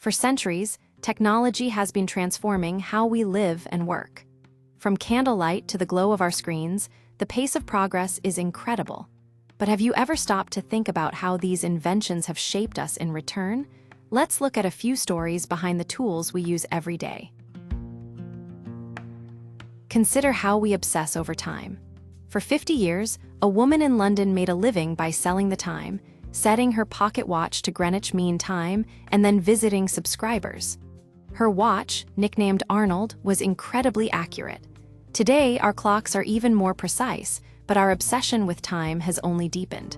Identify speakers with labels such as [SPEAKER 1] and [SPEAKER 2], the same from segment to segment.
[SPEAKER 1] For centuries, technology has been transforming how we live and work. From candlelight to the glow of our screens, the pace of progress is incredible. But have you ever stopped to think about how these inventions have shaped us in return? Let's look at a few stories behind the tools we use every day. Consider how we obsess over time. For 50 years, a woman in London made a living by selling the time, setting her pocket watch to Greenwich Mean Time, and then visiting subscribers. Her watch, nicknamed Arnold, was incredibly accurate. Today, our clocks are even more precise, but our obsession with time has only deepened.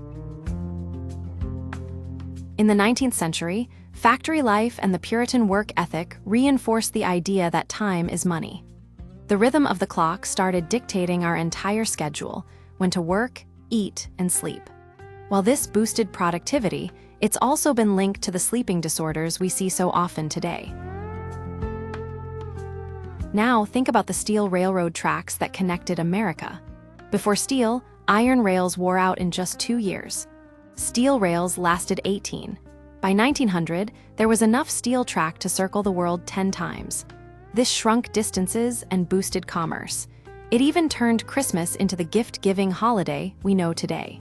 [SPEAKER 1] In the 19th century, factory life and the Puritan work ethic reinforced the idea that time is money. The rhythm of the clock started dictating our entire schedule, when to work, eat, and sleep. While this boosted productivity, it's also been linked to the sleeping disorders we see so often today. Now, think about the steel railroad tracks that connected America. Before steel, iron rails wore out in just 2 years. Steel rails lasted 18. By 1900, there was enough steel track to circle the world 10 times. This shrunk distances and boosted commerce. It even turned Christmas into the gift-giving holiday we know today.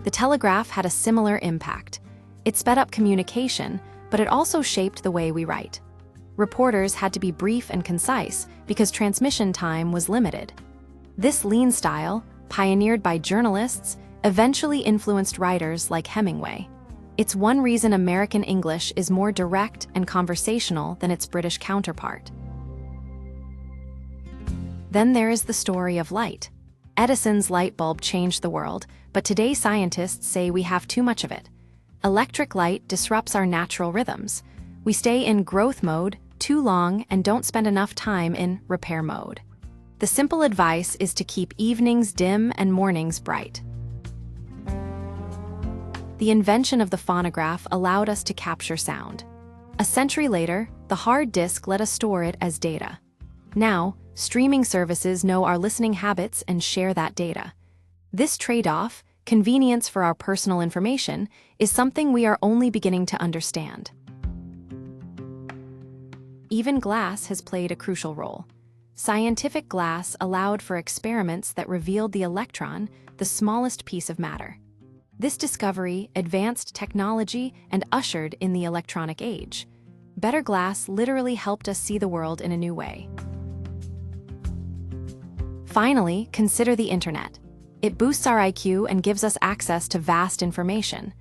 [SPEAKER 1] The telegraph had a similar impact. It sped up communication, but it also shaped the way we write. Reporters had to be brief and concise because transmission time was limited. This lean style, pioneered by journalists, eventually influenced writers like Hemingway. It's one reason American English is more direct and conversational than its British counterpart. Then there is the story of light. Edison's light bulb changed the world, but today scientists say we have too much of it. Electric light disrupts our natural rhythms. We stay in growth mode too long and don't spend enough time in repair mode. The simple advice is to keep evenings dim and mornings bright. The invention of the phonograph allowed us to capture sound. A century later, the hard disk let us store it as data. Now, streaming services know our listening habits and share that data. This trade-off, convenience for our personal information, is something we are only beginning to understand. Even glass has played a crucial role. Scientific glass allowed for experiments that revealed the electron, the smallest piece of matter. This discovery advanced technology and ushered in the electronic age. Better glass literally helped us see the world in a new way. Finally, consider the internet. It boosts our IQ and gives us access to vast information.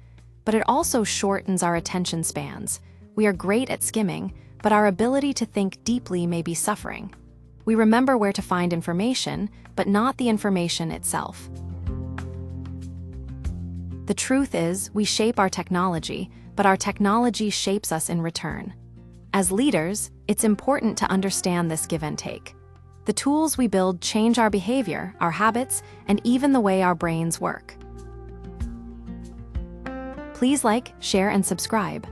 [SPEAKER 1] But it also shortens our attention spans. We are great at skimming, but our ability to think deeply may be suffering. We remember where to find information, but not the information itself. The truth is, we shape our technology, but our technology shapes us in return. As leaders, it's important to understand this give and take. The tools we build change our behavior, our habits, and even the way our brains work. Please like, share, and subscribe.